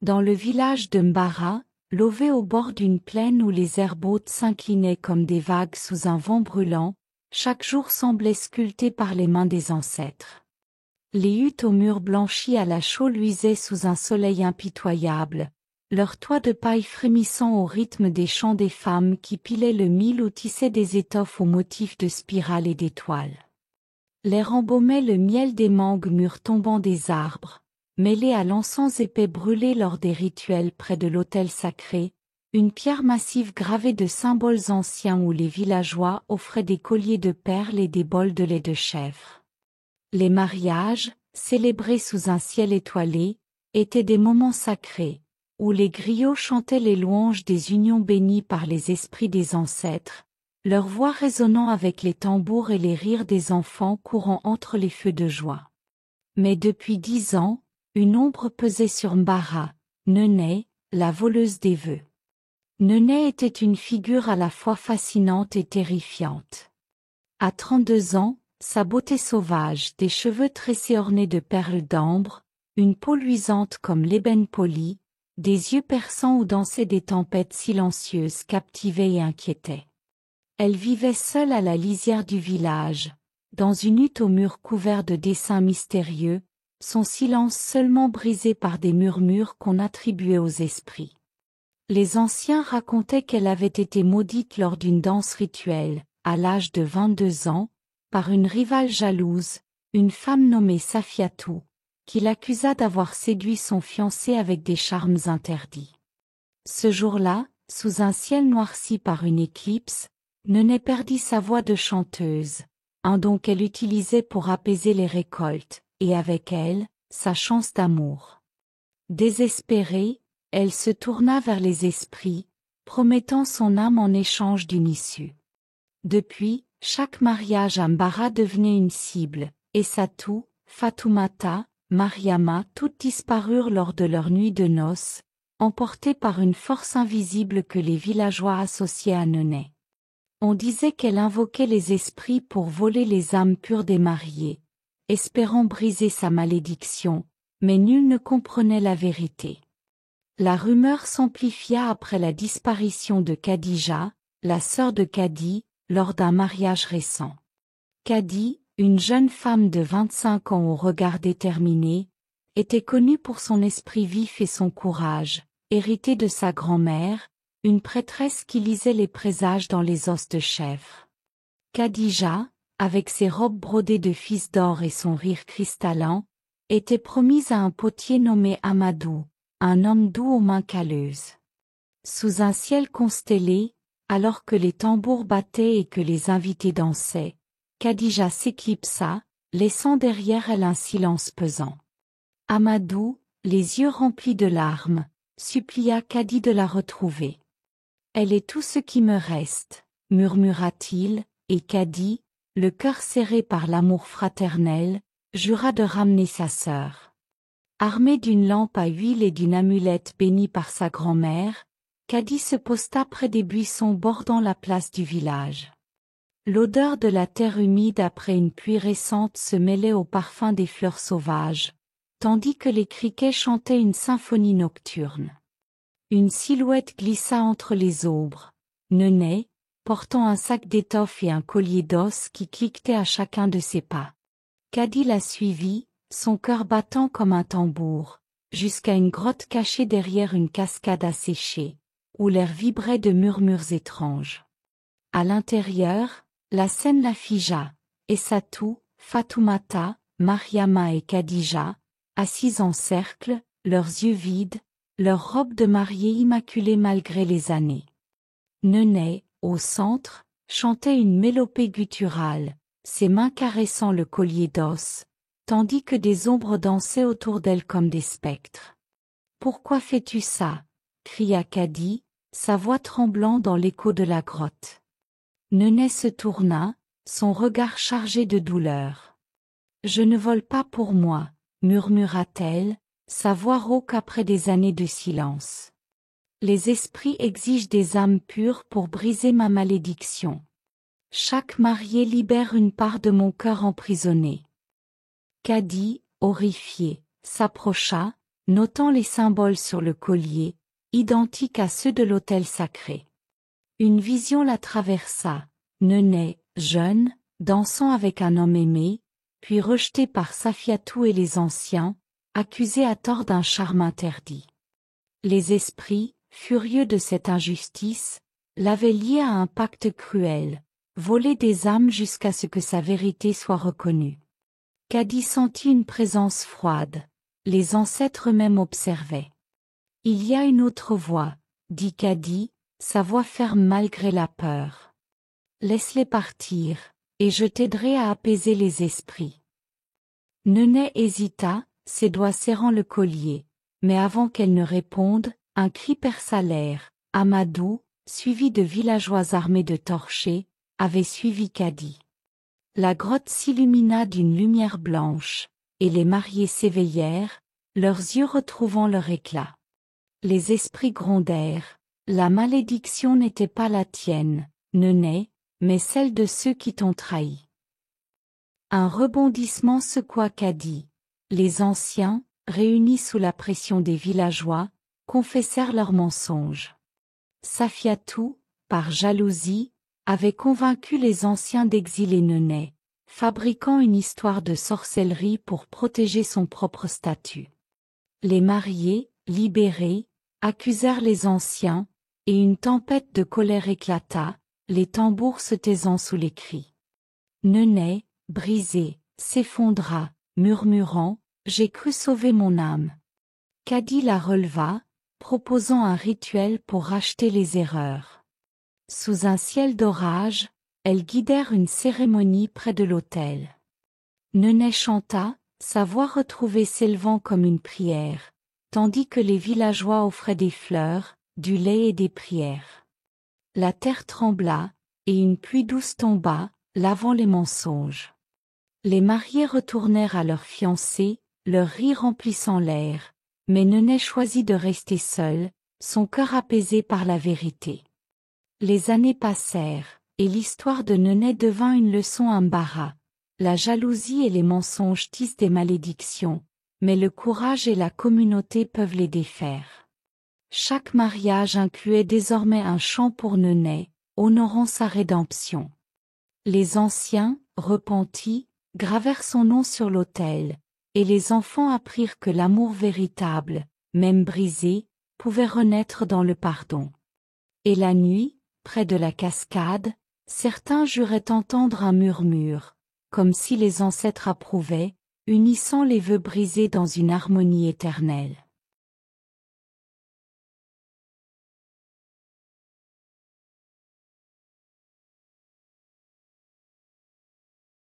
Dans le village de Mbara, lové au bord d'une plaine où les herbes hautes s'inclinaient comme des vagues sous un vent brûlant, chaque jour semblait sculpté par les mains des ancêtres. Les huttes aux murs blanchis à la chaux luisaient sous un soleil impitoyable, leurs toits de paille frémissant au rythme des chants des femmes qui pilaient le mil ou tissaient des étoffes aux motifs de spirales et d'étoiles. L'air embaumait le miel des mangues mûres tombant des arbres, mêlé à l'encens épais brûlé lors des rituels près de l'autel sacré, une pierre massive gravée de symboles anciens où les villageois offraient des colliers de perles et des bols de lait de chèvre. Les mariages, célébrés sous un ciel étoilé, étaient des moments sacrés, où les griots chantaient les louanges des unions bénies par les esprits des ancêtres, leur voix résonnant avec les tambours et les rires des enfants courant entre les feux de joie. Mais depuis 10 ans, une ombre pesait sur Mbara, Neneh, la voleuse des vœux. Neneh était une figure à la fois fascinante et terrifiante. À 32 ans, sa beauté sauvage, des cheveux tressés ornés de perles d'ambre, une peau luisante comme l'ébène poli, des yeux perçants où dansaient des tempêtes silencieuses captivaient et inquiétaient. Elle vivait seule à la lisière du village, dans une hutte aux murs couverts de dessins mystérieux, son silence seulement brisé par des murmures qu'on attribuait aux esprits. Les anciens racontaient qu'elle avait été maudite lors d'une danse rituelle, à l'âge de 22 ans, par une rivale jalouse, une femme nommée Safiatou, qui l'accusa d'avoir séduit son fiancé avec des charmes interdits. Ce jour-là, sous un ciel noirci par une éclipse, Neneh perdit sa voix de chanteuse, un don qu'elle utilisait pour apaiser les récoltes, et avec elle, sa chance d'amour. Désespérée, elle se tourna vers les esprits, promettant son âme en échange d'une issue. Depuis, chaque mariage à Mbara devenait une cible, et Satou, Fatoumata, Mariama toutes disparurent lors de leur nuit de noces, emportées par une force invisible que les villageois associaient à Neneh. On disait qu'elle invoquait les esprits pour voler les âmes pures des mariés, espérant briser sa malédiction, mais nul ne comprenait la vérité. La rumeur s'amplifia après la disparition de Khadija, la sœur de Kadi, lors d'un mariage récent. Kadi, une jeune femme de 25 ans au regard déterminé, était connue pour son esprit vif et son courage, hérité de sa grand-mère, une prêtresse qui lisait les présages dans les os de chèvre. Khadija, avec ses robes brodées de fils d'or et son rire cristallin, était promise à un potier nommé Amadou, un homme doux aux mains calleuses. Sous un ciel constellé, alors que les tambours battaient et que les invités dansaient, Khadija s'éclipsa, laissant derrière elle un silence pesant. Amadou, les yeux remplis de larmes, supplia Kadi de la retrouver. « Elle est tout ce qui me reste, » murmura-t-il, et Kadi, le cœur serré par l'amour fraternel, jura de ramener sa sœur. Armé d'une lampe à huile et d'une amulette bénie par sa grand-mère, Kadi se posta près des buissons bordant la place du village. L'odeur de la terre humide après une pluie récente se mêlait au parfum des fleurs sauvages, tandis que les criquets chantaient une symphonie nocturne. Une silhouette glissa entre les aubres, Neneh, portant un sac d'étoffe et un collier d'os qui cliquetait à chacun de ses pas. Kadi la suivit, son cœur battant comme un tambour, jusqu'à une grotte cachée derrière une cascade asséchée, où l'air vibrait de murmures étranges. À l'intérieur, la scène la figea, et Satou, Fatoumata, Mariama et Khadija, assises en cercle, leurs yeux vides, leurs robes de mariée immaculées malgré les années. Neneh, au centre, chantait une mélopée gutturale, ses mains caressant le collier d'os, tandis que des ombres dansaient autour d'elle comme des spectres. « Pourquoi fais-tu ça » cria Kadi, sa voix tremblant dans l'écho de la grotte. Neneh se tourna, son regard chargé de douleur. « Je ne vole pas pour moi, » murmura-t-elle, sa voix rauque après des années de silence. « Les esprits exigent des âmes pures pour briser ma malédiction. Chaque marié libère une part de mon cœur emprisonné. » Kadi, horrifié, s'approcha, notant les symboles sur le collier, identiques à ceux de l'autel sacré. Une vision la traversa, Nenet, jeune, dansant avec un homme aimé, puis rejeté par Safiatou et les anciens, accusé à tort d'un charme interdit. Les esprits, furieux de cette injustice, l'avaient lié à un pacte cruel, voler des âmes jusqu'à ce que sa vérité soit reconnue. Kadi sentit une présence froide, les ancêtres eux-mêmes observaient. Il y a une autre voie, dit Kadi, sa voix ferme malgré la peur. Laisse-les partir, et je t'aiderai à apaiser les esprits. Nenet hésita, ses doigts serrant le collier, mais avant qu'elle ne réponde, un cri perça l'air. Amadou, suivi de villageois armés de torchers, avait suivi Kadi. La grotte s'illumina d'une lumière blanche, et les mariés s'éveillèrent, leurs yeux retrouvant leur éclat. Les esprits grondèrent. La malédiction n'était pas la tienne, Nenet, mais celle de ceux qui t'ont trahi. Un rebondissement secoua Kadi. Les anciens, réunis sous la pression des villageois, confessèrent leurs mensonges. Safiatou, par jalousie, avait convaincu les anciens d'exiler Nenet, fabriquant une histoire de sorcellerie pour protéger son propre statut. Les mariés, libérés, accusèrent les anciens, et une tempête de colère éclata, les tambours se taisant sous les cris. Nenet, brisé, s'effondra, murmurant « J'ai cru sauver mon âme ». Kadi la releva, proposant un rituel pour racheter les erreurs. Sous un ciel d'orage, elles guidèrent une cérémonie près de l'autel. Nenet chanta, sa voix retrouvée s'élevant comme une prière, tandis que les villageois offraient des fleurs, du lait et des prières. La terre trembla, et une pluie douce tomba, lavant les mensonges. Les mariés retournèrent à leurs fiancés, leur rire remplissant l'air, mais Nenet choisit de rester seul, son cœur apaisé par la vérité. Les années passèrent, et l'histoire de Nenet devint une leçon à Mbara. La jalousie et les mensonges tissent des malédictions, mais le courage et la communauté peuvent les défaire. Chaque mariage incluait désormais un chant pour Nenet, honorant sa rédemption. Les anciens, repentis, gravèrent son nom sur l'autel, et les enfants apprirent que l'amour véritable, même brisé, pouvait renaître dans le pardon. Et la nuit, près de la cascade, certains juraient entendre un murmure, comme si les ancêtres approuvaient, unissant les vœux brisés dans une harmonie éternelle.